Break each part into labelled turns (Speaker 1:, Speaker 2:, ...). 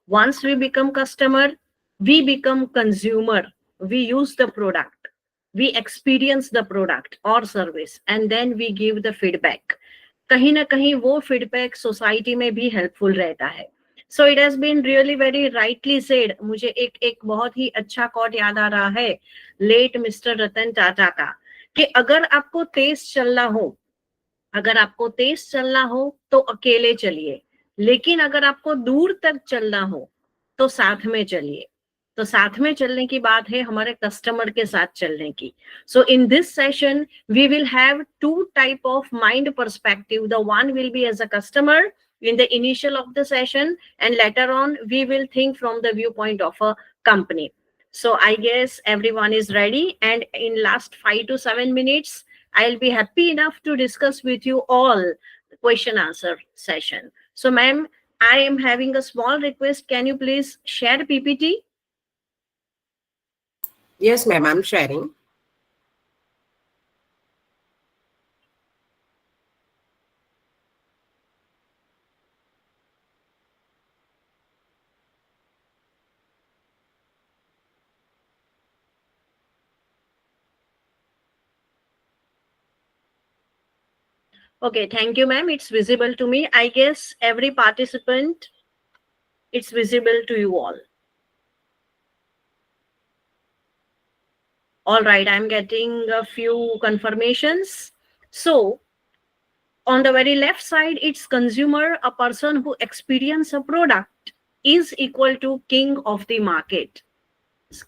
Speaker 1: Once we become customer, we become consumer. We use the product, we experience the product or service, and then we give the feedback. कहीं ना कहीं वो feedback society में भी helpful रहता है. So it has been really very rightly said. मुझे एक बहुत ही अच्छा कोट याद आ रहा है लेट मिस्टर रतन टाटा का, कि अगर आपको तेज चलना हो, अगर आपको तेज चलना हो तो अकेले चलिए, लेकिन अगर आपको दूर तक चलना हो तो साथ में चलिए. तो साथ में चलने की बात है हमारे कस्टमर के साथ चलने की. So in this session we will have two type of mind perspective. The one will be as a customer in the initial of the session, and later on we will think from the viewpoint of a company. So I guess everyone is ready, and in last 5 to 7 minutes I'll be happy enough to discuss with you all the question answer session. So ma'am, I am having a small request. Can you please share PPT?
Speaker 2: Yes, ma'am, I'm sharing.
Speaker 1: Okay, thank you ma'am. It's visible to me. I guess every participant, it's visible to you all. All right, I'm getting a few confirmations. So on the very left side, it's consumer, a person who experience a product is equal to king of the market.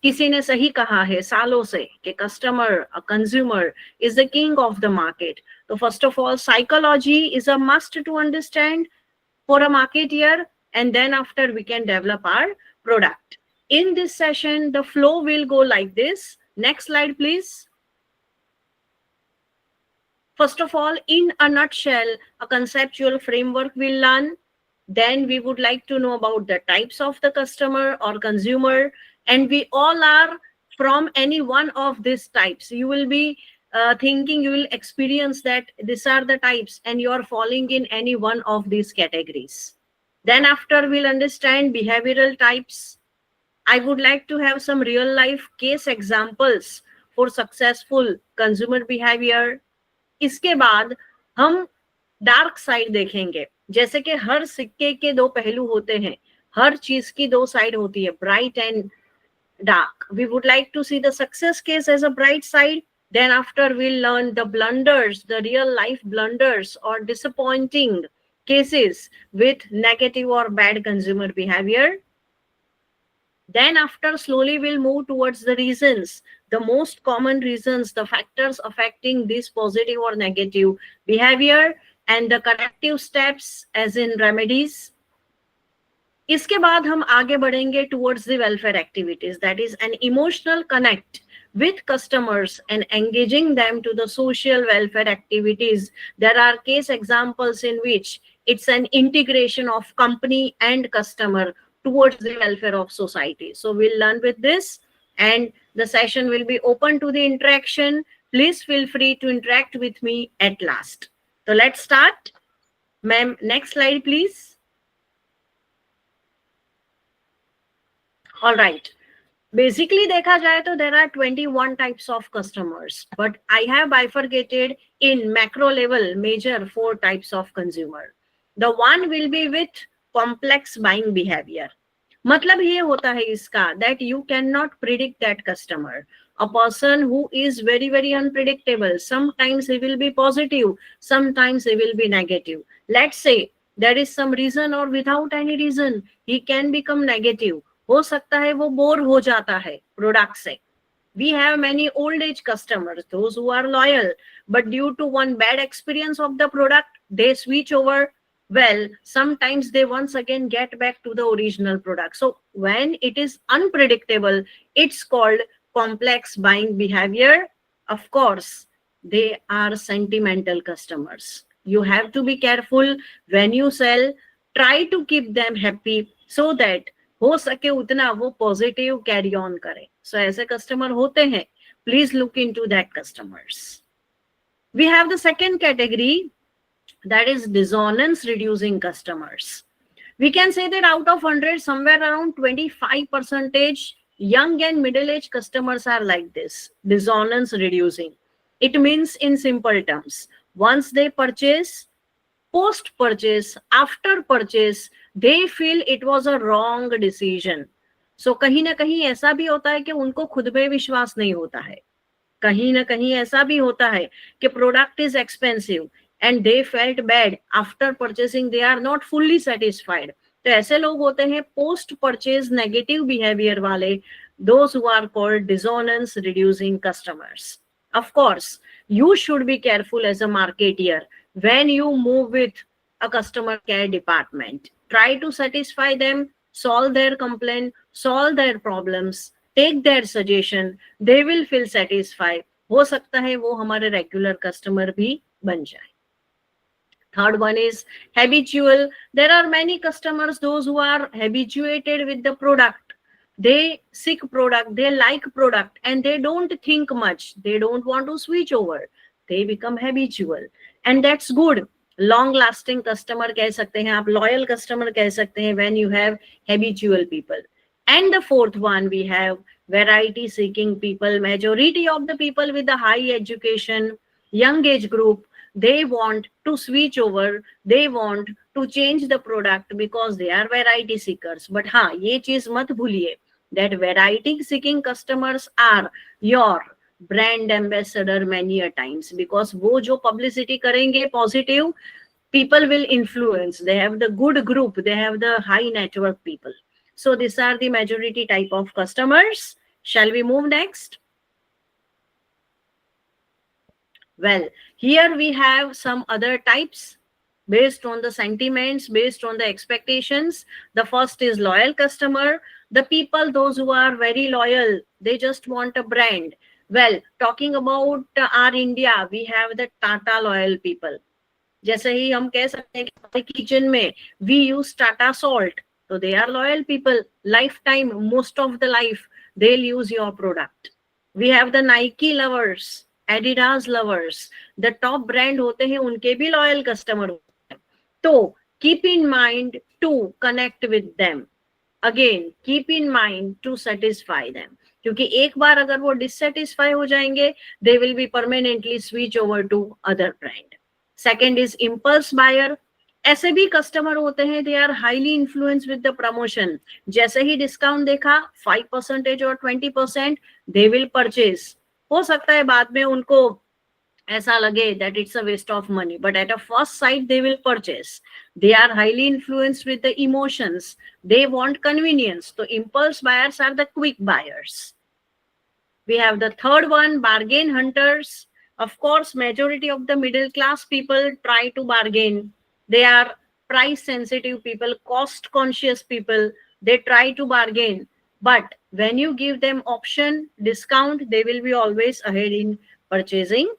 Speaker 1: किसी ने सही कहा है सालों से कि customer, consumer is the king of the market. तो first of all psychology is a must to understand for a market year, and then after we can develop our product. In this session the flow will go like this. Next slide please. First of all, in a nutshell, a conceptual framework we'll learn. Then we would like to know about the types of the customer or consumer, and we all are from any one of these types. You will be thinking, you will experience that these are the types and you are falling in any one of these categories. Then after we'll understand behavioral types. I would like to have some real life case examples for successful consumer behavior. इसके बाद हम dark side देखेंगे. जैसे कि हर सिक्के के दो पहलू होते हैं, हर चीज की दो साइड होती है, bright and dark. We would like to see the success case as a bright side. Then after we'll learn the blunders, the real life blunders or disappointing cases with negative or bad consumer behavior. Then after slowly we'll move towards the reasons, the most common reasons, the factors affecting this positive or negative behavior, and the corrective steps as in remedies. इसके बाद हम आगे बढ़ेंगे towards the welfare activities, that is an emotional connect with customers and engaging them to the social welfare activities. There are case examples in which it's an integration of company and customer towards the welfare of society. So we'll learn with this, and the session will be open to the interaction. Please feel free to interact with me at last. So let's start. Ma'am, next slide please. All right. Basically देखा जाए तो there are 21 types of customers, but I have bifurcated in macro level major 4 types of consumer. The one will be with complex buying behavior. मतलब ये होता है इसका that you cannot predict that customer. A person who is very very unpredictable. Sometimes he will be positive, sometimes he will be negative. Let's say there is some reason or without any reason he can become negative. हो सकता है वो bore हो जाता है product से. We have many old age customers, those who are loyal, but due to one bad experience of the product, they switch over. Well, sometimes they once again get back to the original product. So when it is unpredictable, it's called complex buying behavior. Of course, they are sentimental customers. You have to be careful when you sell. Try to keep them happy so that हो सके उतना वो positive carry on करे. सो ऐसे customer होते हैं, please look into that customers. We have the second category, that is dissonance reducing customers. We can say that out of 100, somewhere around 25% young and middle-aged customers are like this, dissonance reducing. It means in simple terms, once they purchase, post purchase, after purchase, they feel it was a wrong decision. So कहीं ना कहीं ऐसा भी होता है कि उनको खुद पे विश्वास नहीं होता है, कहीं ना कहीं ऐसा भी होता है कि product is expensive and they felt bad after purchasing, they are not fully satisfied. तो ऐसे लोग होते हैं पोस्ट परचेज नेगेटिव बिहेवियर वाले, those who are called dissonance reducing customers. Of course you should be careful as a marketeer when you move with a customer care department. Try to satisfy them, solve their complaint, solve their problems, take their suggestion. They will feel satisfied. हो सकता है वो हमारे regular customer भी बन जाए. Third one is habitual. There are many customers, those who are habituated with the product. They seek product, they like product, and they don't think much. They don't want to switch over. They become habitual, and that's good. Long lasting customer कह सकते हैं आप, loyal customer कह सकते हैं when you have habitual people. And the fourth one, we have variety seeking people. Majority of the people with the high education, young age group, they want to switch over, they want to change the product because they are variety seekers. But हाँ, ये चीज मत भूलिए that variety seeking customers are your brand ambassador many a times, because वो जो publicity करेंगे positive, people will influence. They have the good group, they have the high network people. So these are the majority type of customers. Shall we move next? Well, here we have some other types based on the sentiments, based on the expectations. The first is loyal customer. The people, those who are very loyal, they just want a brand. Well, talking about our India, we have the Tata loyal people. जैसे ही हम कह सकते हैं कि हमारे kitchen में we use Tata salt, so they are loyal people. Lifetime, most of the life, they'll use your product. We have the Nike lovers, Adidas lovers. The top brand होते हैं, उनके भी loyal customer होते हैं. तो keep in mind to connect with them. Again, keep in mind to satisfy them. क्योंकि एक बार अगर वो dissatisfy हो जाएंगे, they will be permanently switch over to other brand. Second is impulse buyer. ऐसे भी कस्टमर होते हैं, they are highly influenced with the promotion. जैसे ही डिस्काउंट देखा 5% और 20%, they will purchase. हो सकता है बाद में उनको ऐसा लगे that it's a waste of money, but at a first sight they will purchase. They are highly influenced with the emotions. They want convenience. So impulse buyers are the quick buyers. We have the third one, bargain hunters. Of course, majority of the middle class people try to bargain. They are price sensitive people, cost conscious people. They try to bargain. But when you give them option, discount, they will be always ahead in purchasing.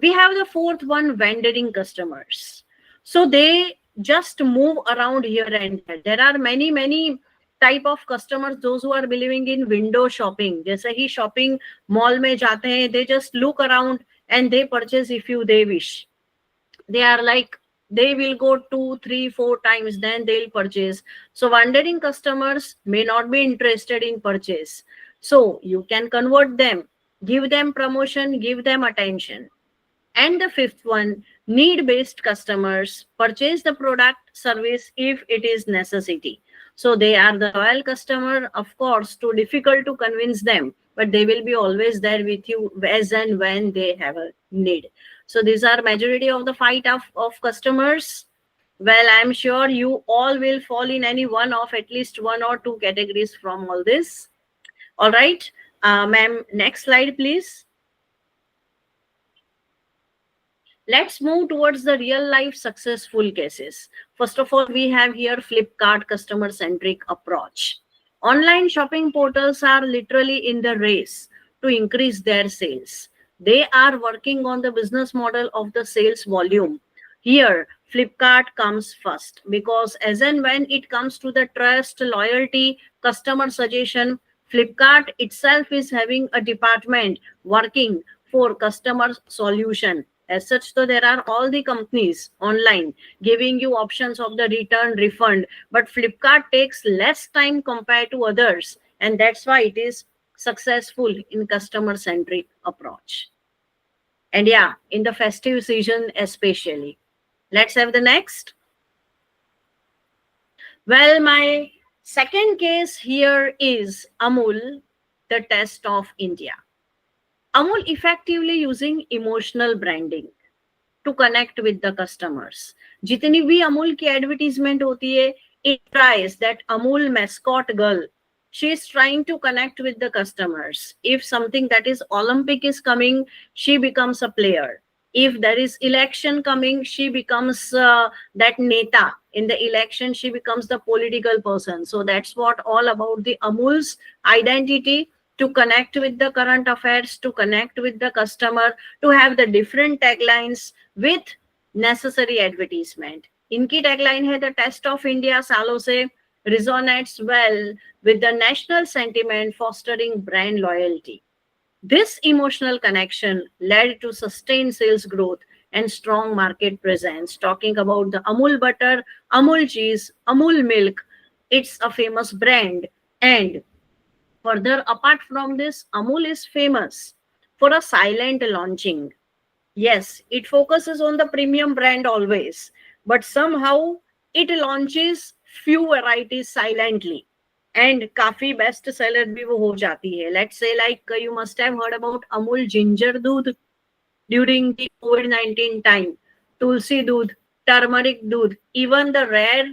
Speaker 1: We have the fourth one, vendoring customers. So they just move around here and there. There are many type of customers, those who are believing in window shopping. जैसे ही shopping mall में जाते हैं, they just look around and they purchase if they wish. They are like, they will go 2, 3, 4 times, then they'll purchase. So wandering customers may not be interested in purchase. So you can convert them, give them promotion, give them attention. And the fifth one, need-based customers purchase the product, service if it is necessity. So they are the loyal customer, of course, too difficult to convince them, but they will be always there with you as and when they have a need. So these are majority of the fight of customers. Well, I'm sure you all will fall in any one of at least 1 or 2 categories from all this. All right, ma'am, next slide, please. Let's move towards the real life successful cases. First of all, we have here Flipkart customer centric approach. Online shopping portals are literally in the race to increase their sales. They are working on the business model of the sales volume. Here, Flipkart comes first because as and when it comes to the trust, loyalty, customer suggestion, Flipkart itself is having a department working for customer solution. As such, so there are all the companies online giving you options of the return refund, but Flipkart takes less time compared to others, and that's why it is successful in customer centric approach. And yeah, in the festive season especially. Let's have the next. Well, my second case here is Amul, the test of India. Amul effectively using emotional branding to connect with the customers. जितनी भी अमूल की advertisement होती है, it tries that Amul mascot girl. She is trying to connect with the customers. If something that is Olympic is coming, she becomes a player. If there is election coming, she becomes that neta. In the election, she becomes the political person. So that's what all about the Amul's identity, to connect with the current affairs, to connect with the customer, to have the different taglines with necessary advertisement. इनकी tagline है the test of India सालों से resonates well with the national sentiment, fostering brand loyalty. This emotional connection led to sustained sales growth and strong market presence. Talking about the Amul butter, Amul cheese, Amul milk, it's a famous brand. And further, apart from this, Amul is famous for a silent launching. Yes, it focuses on the premium brand always, but somehow it launches few varieties silently. And काफी best seller भी वो हो जाती है. Let's say like you must have heard about Amul ginger doodh during the COVID-19 time, Tulsi doodh, turmeric doodh, even the rare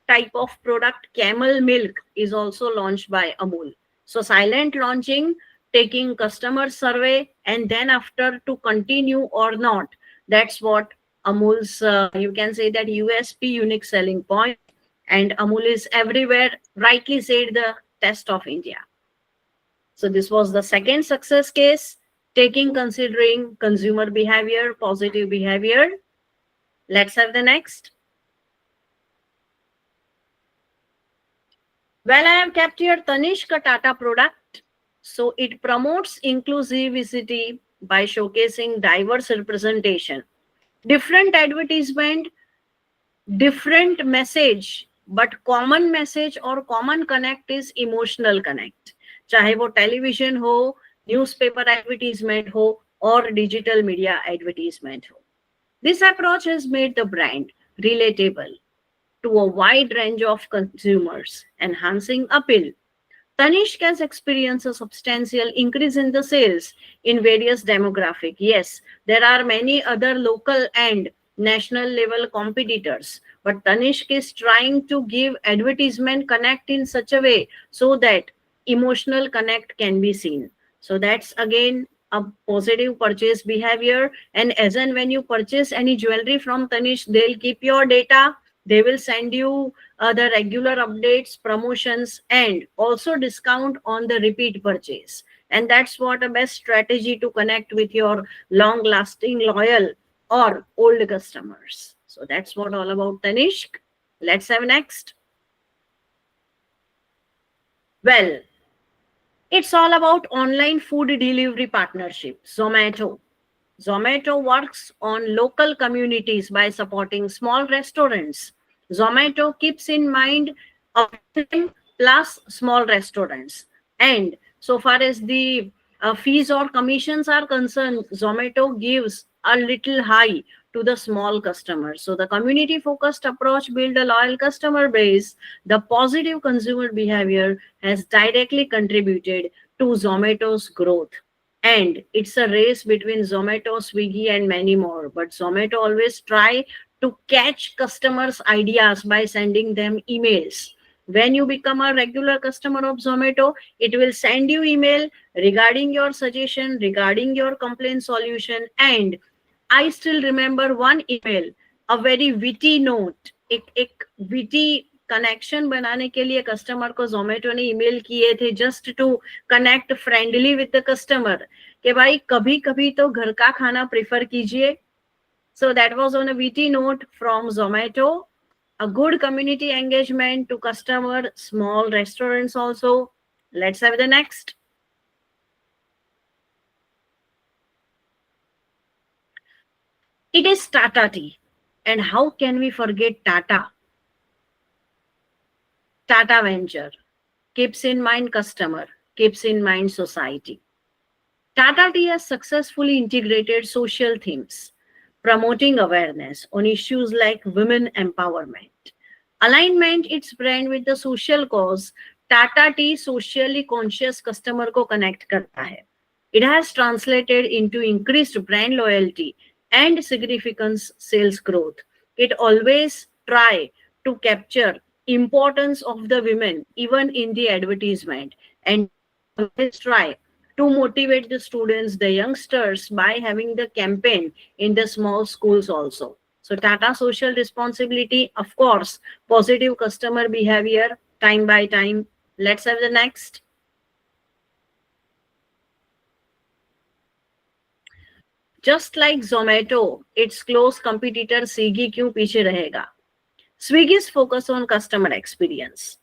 Speaker 1: type of product camel milk is also launched by Amul. So silent launching, taking customer survey, and then after to continue or not. That's what Amul's, you can say that USP, unique selling point, and Amul is everywhere, rightly said, the test of India. So this was the second success case, taking considering consumer behavior, positive behavior. Let's have the next. Well, I have kept here Tanishq Tata product. So it promotes inclusivity by showcasing diverse representation. Different advertisement, different message, but common message or common connect is emotional connect. चाहे वो television हो, newspaper advertisement हो और digital media advertisement हो. This approach has made the brand relatable to a wide range of consumers, enhancing appeal. Tanishq has experienced a substantial increase in the sales in various demographic. Yes, there are many other local and national level competitors, but Tanishq is trying to give advertisement connect in such a way so that emotional connect can be seen. So that's again a positive purchase behavior. And as and when you purchase any jewelry from Tanishq, they'll keep your data. They will send you the regular updates, promotions, and also discount on the repeat purchase. And that's what a best strategy to connect with your long lasting, loyal, or old customers. So that's what all about Tanishq. Let's have next. Well, it's all about online food delivery partnership, Zomato. Zomato works on local communities by supporting small restaurants. Zomato keeps in mind uptime plus small restaurants. And so far as the fees or commissions are concerned, Zomato gives a little high to the small customers. So the community focused approach build a loyal customer base. The positive consumer behavior has directly contributed to Zomato's growth. And it's a race between Zomato, Swiggy, and many more. But Zomato always try to catch customers' ideas by sending them emails. When you become a regular customer of Zomato, it will send you email regarding your suggestion, regarding your complaint solution. And I still remember one email, a very witty note, एक witty connection बनाने के लिए customer को जोमेटो ने email किए थे just to connect friendly with the customer कि भाई कभी कभी तो घर का खाना प्रिफर कीजिए. So that was on a witty note from Zomato. A good community engagement to customer, small restaurants also. Let's have the next. It is Tata Tea. And how can we forget Tata? Tata Venture keeps in mind customer, keeps in mind society. Tata Tea has successfully integrated social themes, promoting awareness on issues like women empowerment. Alignment its brand with the social cause, Tata Tea socially conscious customer को connect करता है. It has translated into increased brand loyalty and significant sales growth. It always try to capture importance of the women even in the advertisement, and always try to motivate the students, the youngsters, by having the campaign in the small schools also. So Tata social responsibility, of course, positive customer behavior time by time. Let's have the next. Just like Zomato, its close competitor Swiggy क्यों पीछे रहेगा? Swiggy's focus on customer experience,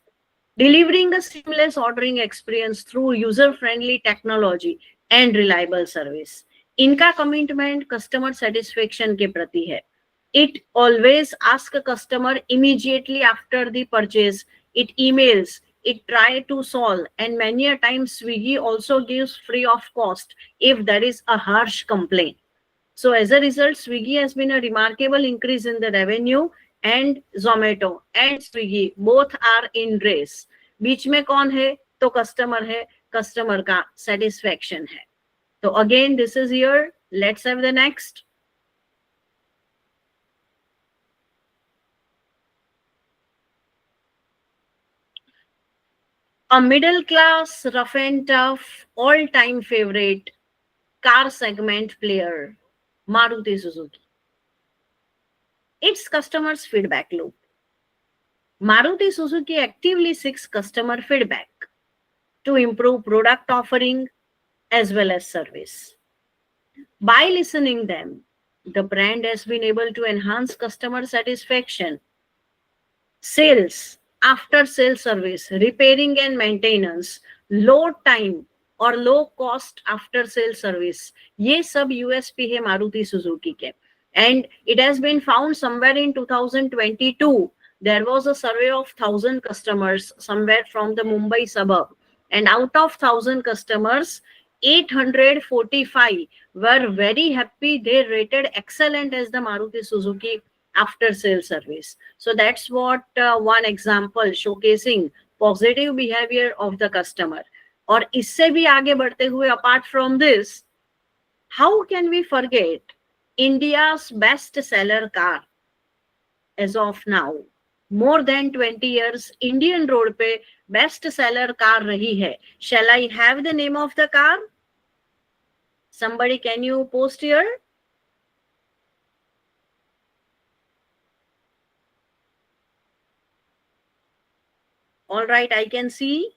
Speaker 1: delivering a seamless ordering experience through user-friendly technology and reliable service. इनका commitment customer satisfaction के प्रति है. It always asks a customer immediately after the purchase. It emails, it try to solve, and many a time Swiggy also gives free of cost if there is a harsh complaint. So as a result, Swiggy has been a remarkable increase in the revenue, and Zomato and Swiggy both are in race. बीच में कौन है? तो customer है, customer का satisfaction है. So again, this is here. Let's have the next. A middle class, rough and tough, all-time favorite car segment player, Maruti Suzuki. Its customers' feedback loop. Maruti Suzuki actively seeks customer feedback to improve product offering as well as service. By listening them, the brand has been able to enhance customer satisfaction, sales, after sales service, repairing and maintenance, low time और low cost after sale service, ये सब USP है Maruti Suzuki के. And it has been found somewhere in 2022. There was a survey of 1,000 customers somewhere from the Mumbai suburb, and out of 1,000 customers, 845 were very happy. They rated excellent as the Maruti Suzuki after sale service. So that's what one example showcasing positive behavior of the customer. और इससे भी आगे बढ़ते हुए, apart from this, how can we forget India's best seller car as of now? More than 20 years Indian road पे best seller car रही है. Shall I have the name of the car? Somebody, can you post here? All right, I can see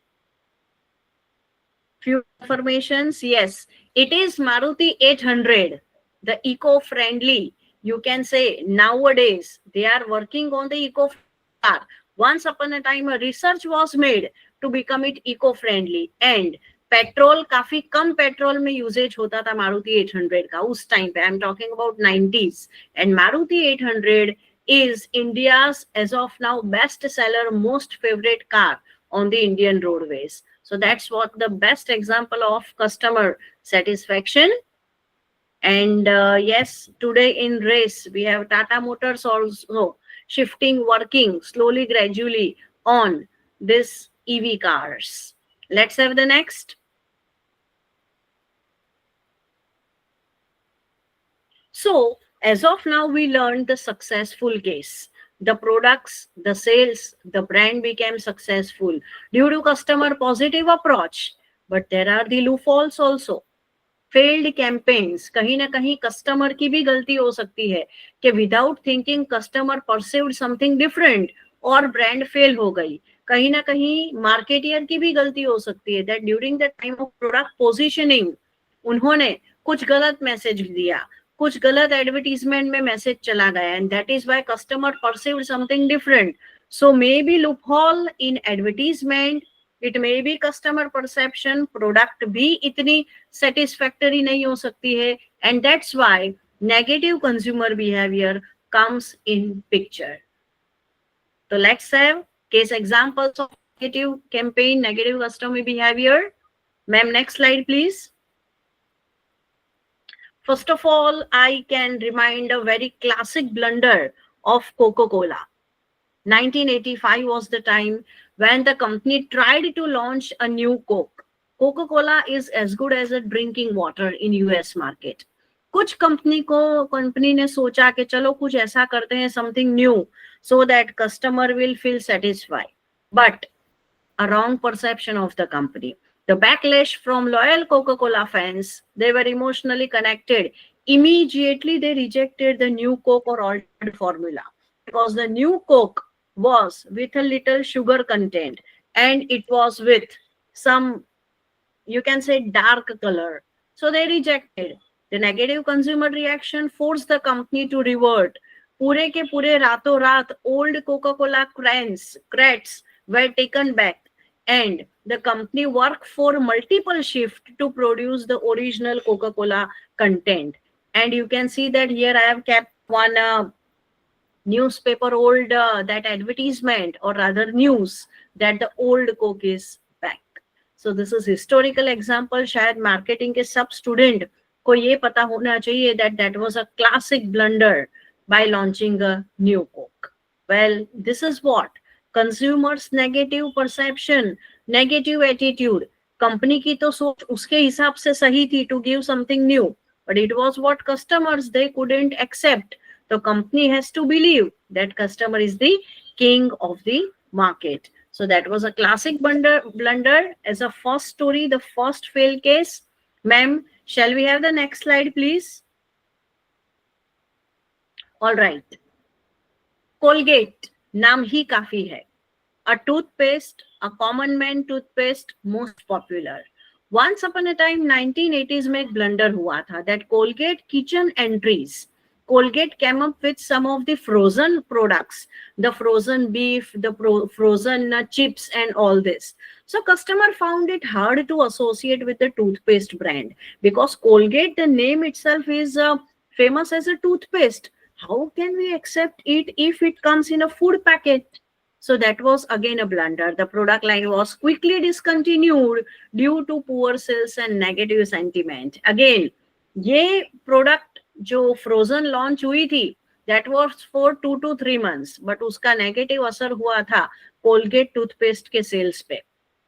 Speaker 1: few informations. Yes, it is Maruti 800, the eco-friendly. You can say nowadays they are working on the eco-friendly car. Once upon a time, a research was made to become it eco-friendly, and petrol काफी कम petrol में usage होता था मारुति 800 का उस time पे. I am talking about 90s, and Maruti 800 is India's, as of now, best seller, most favorite car on the Indian roadways. So that's what the best example of customer satisfaction. And yes, today in race, we have Tata Motors also shifting, working slowly, gradually on this EV cars. Let's have the next. So as of now, we learned the successful case. The products, the sales, the brand became successful due to customer positive approach. But there are the loopholes also. Failed campaigns, कहीं ना कहीं customer की भी गलती हो सकती है कि without thinking customer perceived something different और brand fail हो गई. कहीं ना कहीं marketeer की भी गलती हो सकती है that during the time of product positioning उन्होंने कुछ गलत मैसेज दिया, कुछ गलत एडवर्टीजमेंट में मैसेज चला गया, and that is why customer perceived something different. So may be loophole in advertisement, it may be customer perception, product भी इतनी सेटिस्फैक्टरी नहीं हो सकती है, and that's why negative consumer behavior comes in picture. So let's have case examples of negative campaign, negative customer behavior. Ma'am, next slide, please. First of all, I can remind a very classic blunder of Coca-Cola. 1985 was the time when the company tried to launch a new Coke. Coca-Cola is as good as a drinking water in US market. कुछ company ने सोचा कि चलो कुछ ऐसा करते हैं, something new, so that customer will feel satisfied. But a wrong perception of the company. The backlash from loyal Coca-Cola fans, they were emotionally connected. Immediately they rejected the new Coke or altered formula because the new Coke was with a little sugar content and it was with some, you can say, dark color. So they rejected. The negative consumer reaction forced the company to revert. पूरे के पूरे रातों रात old Coca-Cola crates were taken back and the company worked for multiple shifts to produce the original Coca-Cola content. And you can see that here I have kept one newspaper old that advertisement or rather news that the old Coke is back. So this is historical example. शायद marketing के सब student को ये पता होना चाहिए that that was a classic blunder by launching a new Coke. Well, this is what consumers negative perception, negative attitude. Company की तो सोच उसके हिसाब से सही थी to give something new, but it was what customers they couldn't accept. The company has to believe that customer is the king of the market. So that was a classic blunder as a first story, the first fail case. Ma'am, shall we have the next slide, please? All right. Colgate, नाम ही काफी है. A toothpaste, a common man toothpaste, most popular. Once upon a time, 1980s में एक blunder हुआ था that Colgate kitchen entries. Colgate came up with some of the frozen products, the frozen beef, the frozen chips and all this. So customer found it hard to associate with the toothpaste brand because Colgate, the name itself is famous as a toothpaste. How can we accept it if it comes in a food packet? So that was again a blunder. The product line was quickly discontinued due to poor sales and negative sentiment. Again, ये product जो frozen launch हुई थी, that was for 2 to 3 months, but उसका negative असर हुआ था Colgate toothpaste के sales पे.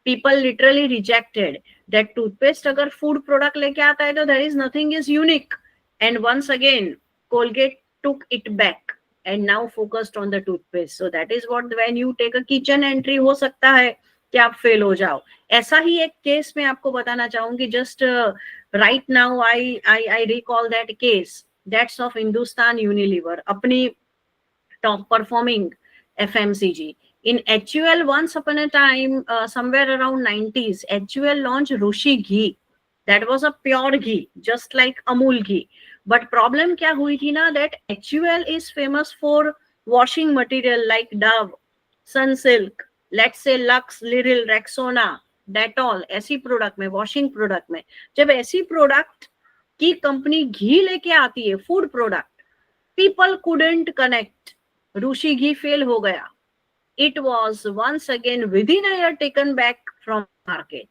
Speaker 1: People literally rejected that toothpaste अगर food product लेके आता है तो there is nothing is unique. And once again, Colgate took it back and now focused on the toothpaste. So that is what when you take a kitchen entry हो सकता है कि आप फेल हो जाओ. ऐसा ही एक केस मैं आपको बताना चाहूंगी. Just right now I recall that case. That's of Hindustan Unilever, अपनी top performing FMCG. In HUL, once upon a time, somewhere around 90s, HUL launched Rushi ghee. That was a pure ghee, just like Amul ghee. But problem क्या हुई थी ना, that HUL is famous for washing material like Dove, Sunsilk, let's say Lux, Liril, Rexona, Dettol, ऐसी product में, washing product में, जब ऐसी product की कंपनी घी लेके आती है, food product, people couldn't connect, Ruchi ghee फेल हो गया. It was once again within a year taken back from market.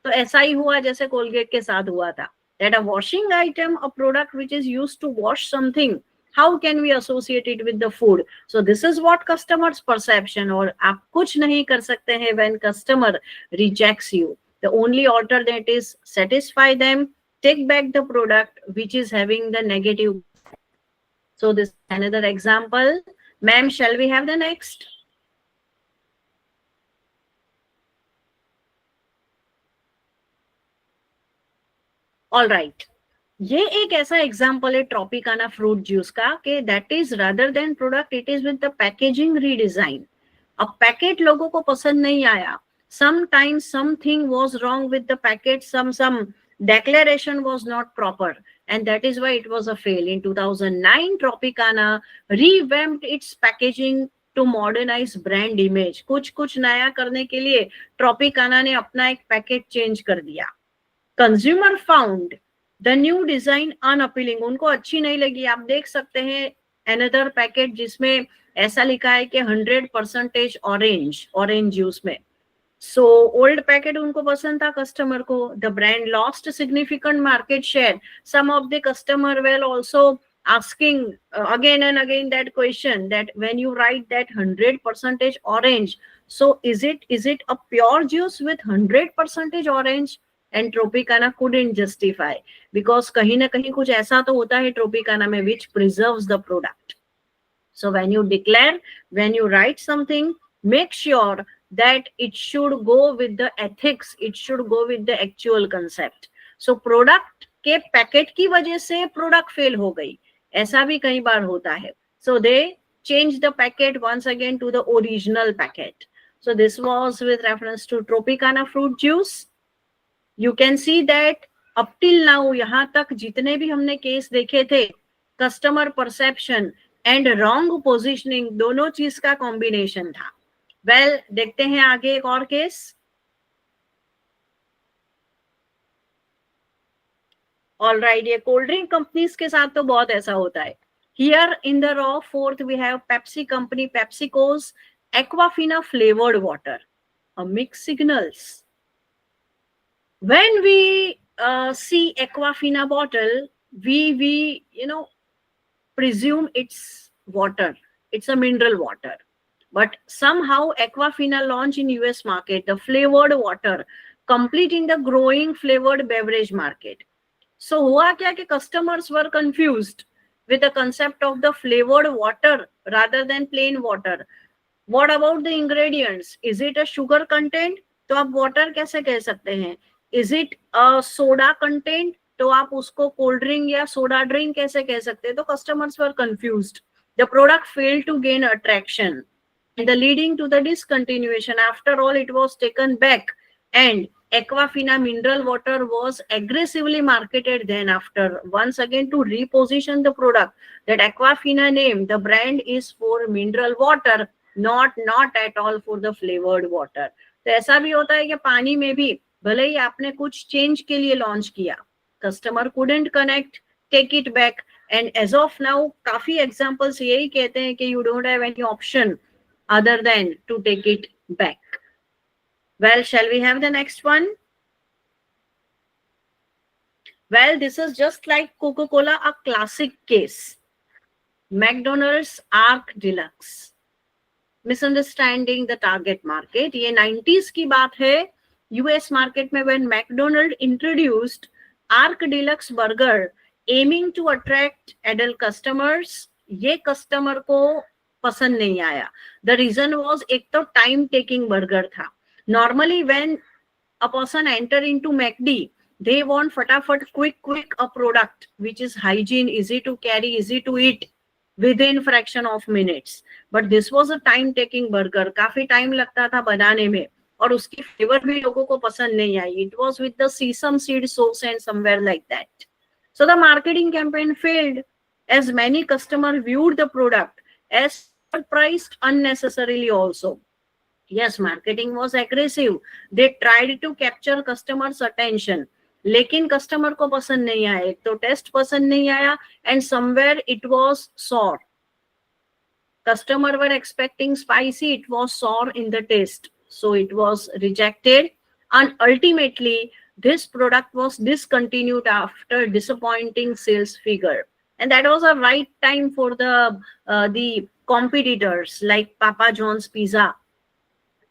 Speaker 1: तो ऐसा ही हुआ जैसे कोलगेट के साथ हुआ था. That a washing item, a product which is used to wash something, how can we associate it with the food? So this is what customers perception, और आप कुछ नहीं कर सकते हैं when customer rejects you. The only alternate is satisfy them, take back the product which is having the negative. So this is another example. Ma'am, shall we have the next? All right. ये एक ऐसा example है Tropicana fruit juice का कि that is rather than product, it is with the packaging redesign. अब packet लोगों को पसंद नहीं आया. Sometimes something was wrong with the packet, some declaration was not proper, and that is why it was a fail. In 2009, Tropicana revamped its packaging to modernize brand image. कुछ नया करने के लिए Tropicana ने अपना एक पैकेट चेंज कर दिया. Consumer found the new design unappealing, उनको अच्छी नहीं लगी. आप देख सकते हैं अनदर पैकेट जिसमें ऐसा लिखा है कि 100% ऑरेंज जूस में. सो ओल्ड पैकेट उनको पसंद था कस्टमर को. The brand lost significant market share. Some of the customer well also asking again and again that question, that when you write that 100% orange, so is it a pure juice with 100% orange? And Tropicana couldn't justify, because कहीं ना कहीं कुछ ऐसा तो होता है Tropicana में which preserves the product. So when you declare, when you write something, make sure that it should go with the ethics, it should go with the actual concept. So product के packet की वजह से product fail हो गई, ऐसा भी कई बार होता है. So they changed the packet once again to the original packet. So this was with reference to Tropicana fruit juice. You can see that up till now, यहाँ तक जितने भी हमने केस देखे थे, customer perception and wrong positioning दोनों चीज का कॉम्बिनेशन था. वेल, देखते हैं आगे एक और केस. ऑलराइट, ये कोल्ड ड्रिंक कंपनीज के साथ तो बहुत ऐसा होता है. Here in the row fourth we have Pepsi company, PepsiCo's Aquafina flavoured water, a mix signals. When we see Aquafina bottle, we presume it's water. It's a mineral water. But somehow Aquafina launched in US market the flavored water, completing the growing flavored beverage market. So हुआ क्या कि customers were confused with the concept of the flavored water rather than plain water. What about the ingredients? Is it a sugar content? तो आप water कैसे कह सकते हैं? Is it a soda content? तो आप उसको कोल्ड ड्रिंक या सोडा ड्रिंक कैसे कह सकते हैं? तो customers were confused. The product failed to gain attraction, and the leading to the discontinuation. After all, it was taken back, and Aquafina mineral water was aggressively marketed then after, once again to reposition the product. That Aquafina name, the brand is for mineral water, not at all for the flavored water. तो ऐसा भी होता है कि पानी में भी भले ही आपने कुछ चेंज के लिए लॉन्च किया, customer couldn't connect, take it back, and as of now काफी एग्जांपल्स यही कहते हैं कि you don't have any option other than to take it back. Well, shall we have the next one? Well, this is just like Coca-Cola, a classic case. McDonald's Arc Deluxe, misunderstanding the target market. ये 90s की बात है. US market में when McDonald introduced Arc Deluxe burger aiming to attract adult customers, ये customer को पसंद नहीं आया. The reason was एक तो time taking burger था. Normally when a person enter into McD, they want फटाफट quick a product which is hygiene, easy to carry, easy to eat within fraction of minutes. But this was a time taking burger. काफी time लगता था बनाने में और उसकी flavour भी लोगों को पसंद नहीं आई. It was with the sesame seed sauce and somewhere like that. So the marketing campaign failed as many customers viewed the product as priced unnecessarily also. Yes, marketing was aggressive. They tried to capture customers' attention. लेकिन customer को पसंद नहीं आया. एक तो test पसंद नहीं आया and somewhere it was sour. Customer were expecting spicy, it was sour in the taste. So it was rejected, and ultimately this product was discontinued after disappointing sales figure. And that was a right time for the competitors like Papa John's Pizza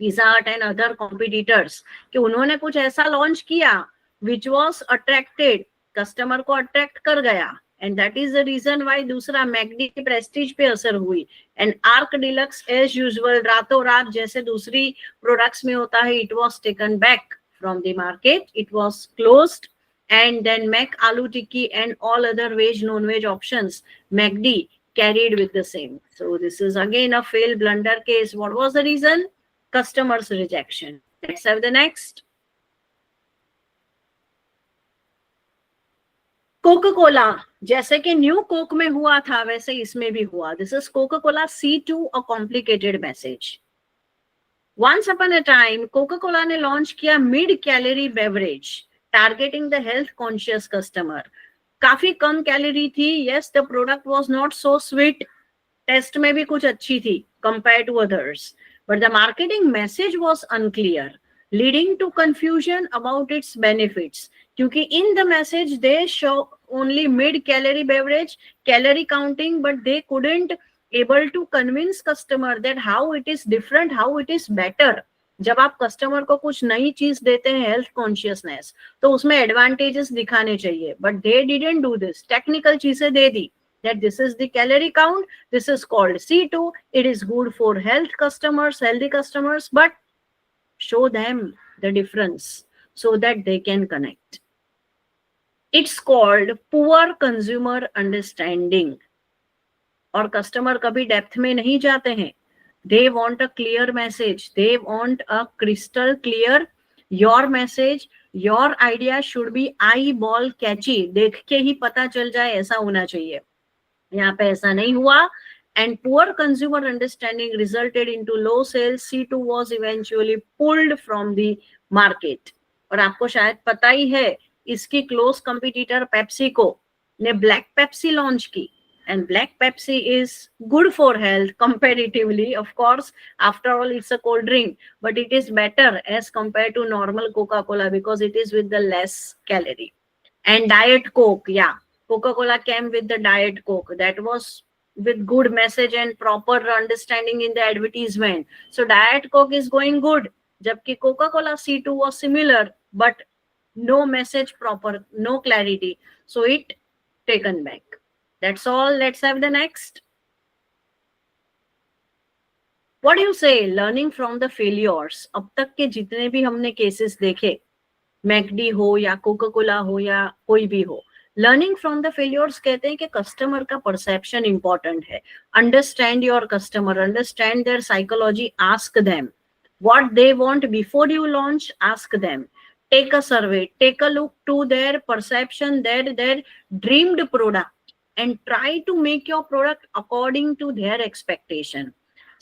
Speaker 1: Hut and other competitors कि उन्होंने कुछ ऐसा launch किया which was attracted, customer को attract कर गया, and that is the reason why दूसरा McD की prestige पे असर हुई. And Arc Deluxe as usual रातों रात जैसे दूसरी products में होता है, it was taken back from the market, it was closed, and then Mac Aloo Tikki and all other veg non-veg options McD carried with the same. So this is again a fail blunder case. What was the reason? Customers rejection. Let's have the next. Coca Cola, जैसे कि new Coke में हुआ था वैसे इसमें भी हुआ. This is Coca Cola C2, a complicated message. Once upon a time Coca Cola ने लॉन्च किया mid calorie beverage Targeting the health conscious customer. काफी कम कैलोरी थी. Yes, the product was not so sweet. Taste में भी कुछ अच्छी थी compared to others, but the marketing message was unclear, leading to confusion about its benefits. क्योंकि in the message they show only mid-calorie beverage, calorie counting, but they couldn't able to convince customer that how it is different, how it is better. जब आप customer को कुछ नई चीज देते हैं health consciousness, तो उसमें एडवांटेजेस दिखाने चाहिए, but they didn't do this. Technical चीजें दे दी that this is the calorie count, this is called C2, it is good for healthy customers, but show them the difference so that they can connect. It's called poor consumer understanding. और customer कभी depth में नहीं जाते हैं. They want a clear message, they want a crystal clear your message, your idea should be eyeball catchy, देख के ही पता चल जाए ऐसा होना चाहिए. यहाँ पे ऐसा नहीं हुआ, and poor consumer understanding resulted into low sales. C2 was eventually pulled from the market. और आपको शायद पता ही है, इसकी क्लोज कंपटीटर पेप्सिको ने ब्लैक पेप्सी लॉन्च की, and black Pepsi is good for health comparatively. Of course, after all, it's a cold drink, but it is better as compared to normal Coca-Cola because it is with the less calorie. And Diet Coke, yeah, Coca-Cola came with the Diet Coke. That was with good message and proper understanding in the advertisement. So Diet Coke is going good. Jabki Coca-Cola C2 was similar, but no message proper, no clarity. So it taken back. That's all. Let's have the next. What do you say? Learning from the failures. अब तक के जितने भी हमने cases देखे, McD हो या Coca Cola हो या कोई भी हो, लर्निंग फ्रॉम द फेलियर्स कहते हैं कि कस्टमर का परसेप्शन इंपॉर्टेंट है. Understand your customer, understand their psychology, ask them what they want before you launch, ask them, take a survey, take a look to their perception, their dreamed product, and try to make your product according to their expectation.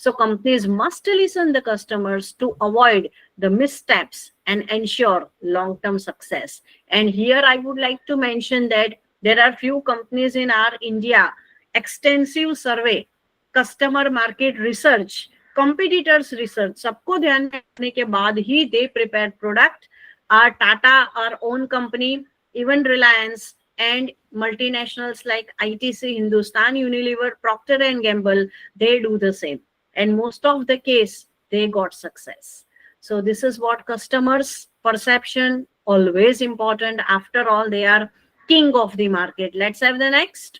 Speaker 1: So companies must listen the customers to avoid the missteps and ensure long-term success. And here I would like to mention that there are few companies in our India, extensive survey, customer market research, competitors research, सबको ध्यान में रखने के बाद ही they prepare product. Our Tata, our own company, even Reliance, and multinationals like ITC, Hindustan Unilever, Procter and Gamble, they do the same. And most of the case, they got success. So this is what customers' perception, always important. After all, they are king of the market. Let's have the next.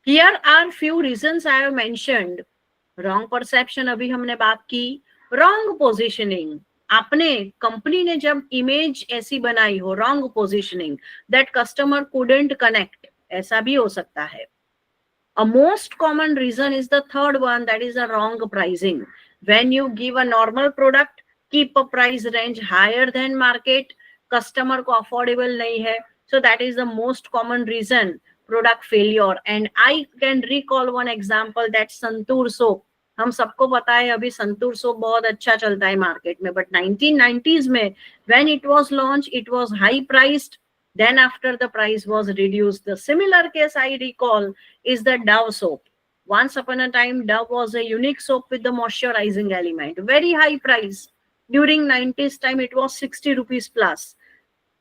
Speaker 1: Here are few reasons I have mentioned. Wrong perception, abhi humne baat ki. Wrong positioning. आपने company ने जब image ऐसी बनाई हो, wrong positioning, that customer couldn't connect, ऐसा भी हो सकता है. A most common reason is the third one, that is a wrong pricing. When you give a normal product, keep a price range higher than market, customer को affordable नहीं है, so that is the most common reason, product failure. And I can recall one example, that Santoor soap. हम सबको पता है अभी santoor soap बहुत अच्छा चलता है मार्केट में, बट 1990s में when it was launched, it was high priced. Then after the price was reduced. The similar case I recall is the Dove soap. Once upon a time, Dove was a unique soap with the moisturizing element, very high price. During 90s time, it was 60 rupees plus.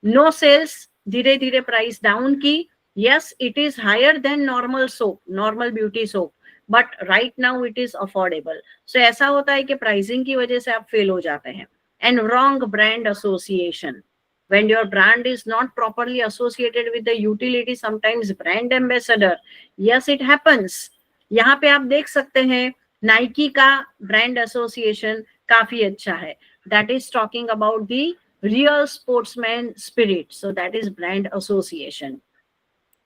Speaker 1: No sales, धीरे धीरे price down की. Yes, it is higher than normal soap, normal beauty soap. But right now it is affordable. So ऐसा होता है कि pricing की वजह से आप fail हो जाते हैं. And wrong brand association. When your brand is not properly associated with the utility, sometimes brand ambassador. Yes, it happens. यहाँ पे आप देख सकते हैं Nike का brand association काफी अच्छा है. That is talking about the real sportsman spirit. So that is brand association.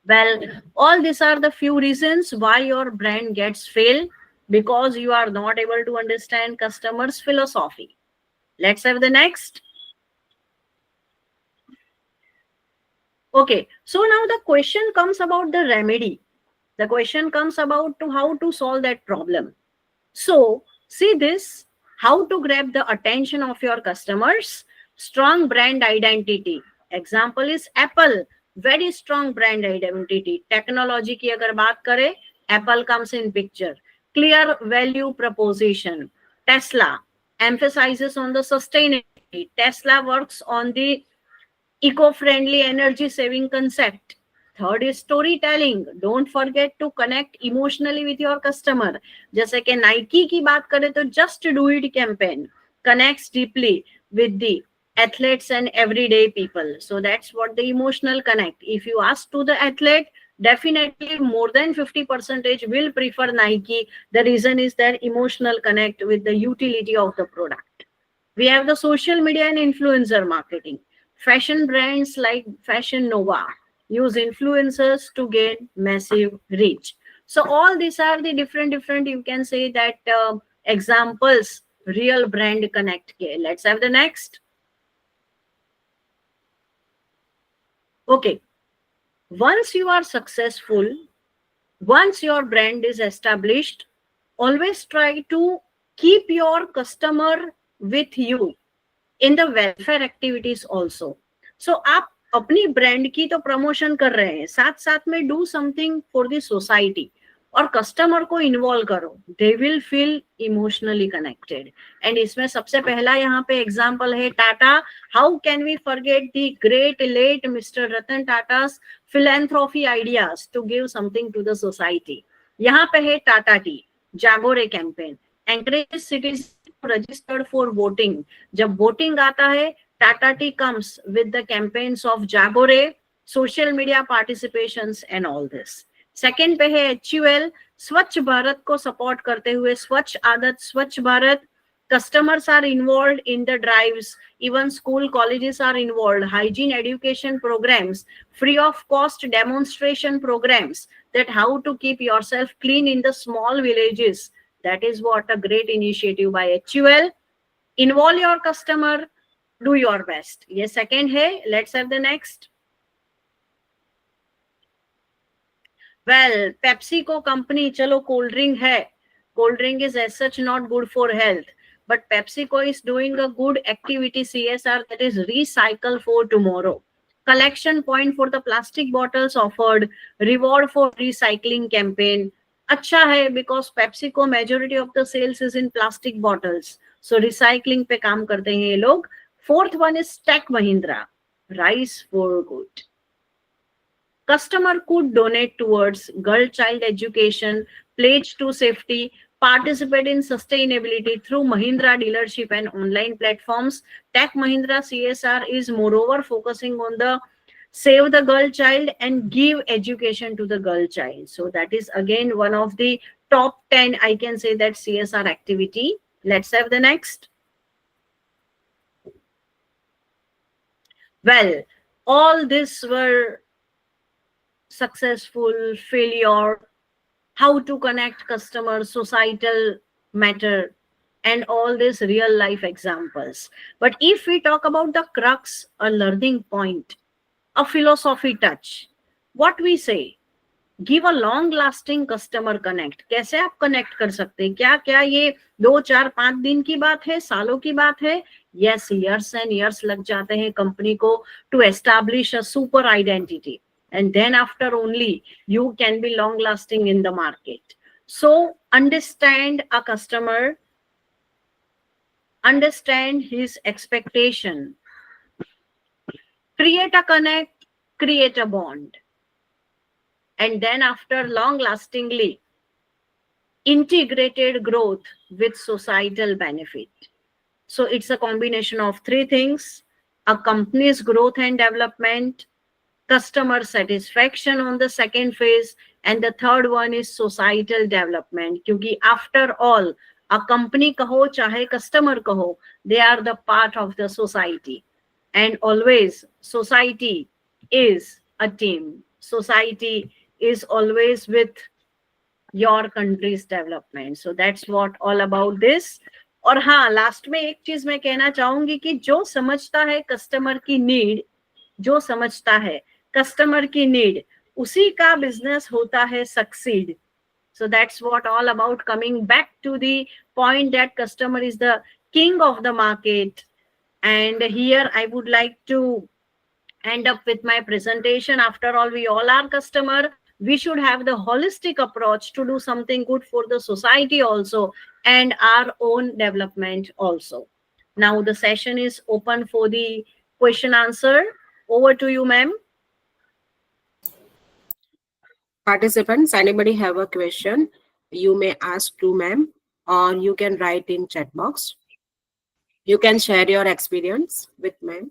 Speaker 1: Well, all these are the few reasons why your brand gets failed, because you are not able to understand customers' philosophy. Let's have the next. Okay, so now the question comes about the remedy. The question comes about to how to solve that problem. So see this, how to grab the attention of your customers. Strong brand identity. Example is Apple. Very strong brand identity. Technology की अगर बात करें, Apple comes in picture. Clear value proposition. Tesla emphasizes on the sustainability. Tesla works on the eco-friendly energy saving concept. Third is storytelling. Don't forget to connect emotionally with your customer. जैसे कि Nike की बात करें तो just do it campaign connects deeply with the athletes and everyday people. So that's what the emotional connect. If you ask to the athlete, definitely more than 50% will prefer Nike. The reason is their emotional connect with the utility of the product. We have the social media and influencer marketing. Fashion brands like Fashion Nova use influencers to gain massive reach. So all these are the different, you can say that examples, real brand connect ke. Let's have the next. Okay. Once you are successful, once your brand is established, always try to keep your customer with you in the welfare activities also. So आप अपनी brand की तो promotion कर रहे हैं, साथ साथ में do something for the society और कस्टमर को इन्वॉल्व करो. They will feel emotionally connected. And इसमें सबसे पहला यहाँ पे एग्जांपल है Tata. How can we forget the great late mister Ratan Tata's philanthropy ideas to give something to the society. यहाँ पे है Tata tea Jaago Re campaign. Encourage cities registered for voting. जब वोटिंग आता है, Tata tea comes with the campaigns of Jagore, social media participations and all this. Second पे है HUL, स्वच्छ भारत को सपोर्ट करते हुए स्वच्छ आदत स्वच्छ Bharat. Customers are involved in the drives. Even school colleges are involved. Hygiene education programs, free of cost demonstration programs, that how to keep yourself clean in the small villages. That is what a great initiative by HUL. Involve your customer, do your best. ये second है. Let's have the next. Well, PepsiCo company, चलो cold drink है. Cold drink is as such not good for health. But PepsiCo is doing a good activity CSR, that is recycle for tomorrow. Collection point for the plastic bottles offered. Reward for recycling campaign. अच्छा है because PepsiCo majority of the sales is in plastic bottles. So recycling पे काम करते हैं ये लोग. Fourth one is Tech Mahindra, Rise for Good. Customer could donate towards girl child education, pledge to safety, participate in sustainability through Mahindra dealership and online platforms. Tech Mahindra CSR is moreover focusing on the save the girl child and give education to the girl child. So that is again one of the top 10, I can say, that CSR activity. Let's have the next. Well, all this were successful, failure, how to connect customer, societal matter, and all these real life examples. But if we talk about the crux, a learning point, a philosophy touch, what we say, give a long lasting customer connect. कैसे आप connect कर सकते हैं? क्या क्या ये 2, 4, 5 दिन की बात है, सालों की बात है? Yes, years and years लग जाते हैं कंपनी को to establish a super identity. And then after only you can be long lasting in the market. So understand a customer, understand his expectation, create a connect, create a bond. And then after long lastingly, integrated growth with societal benefit. So it's a combination of 3 things: a company's growth and development, customer satisfaction on the second phase, and the third one is societal development. क्योंकि after all, a company कहो चाहे customer कहो, they are the part of the society. And always society is a team. Society is always with your country's development. So that's what all about this. और हाँ, last में एक चीज मैं कहना चाहूंगी कि जो समझता है कस्टमर की नीड, जो समझता है कस्टमर की नीड, उसी का बिजनेस होता है succeed. So that's what all about. Coming back to the point that customer is the king of the market. And here I would like to end up with my presentation. After all, we all are customer. We should have the holistic approach to do something good for the society also and our own development also. Now the session is open for the question answer. Over to you, ma'am.
Speaker 2: Participants, anybody have a question, you may ask to ma'am, or you can write in chat box. You can share your experience with ma'am.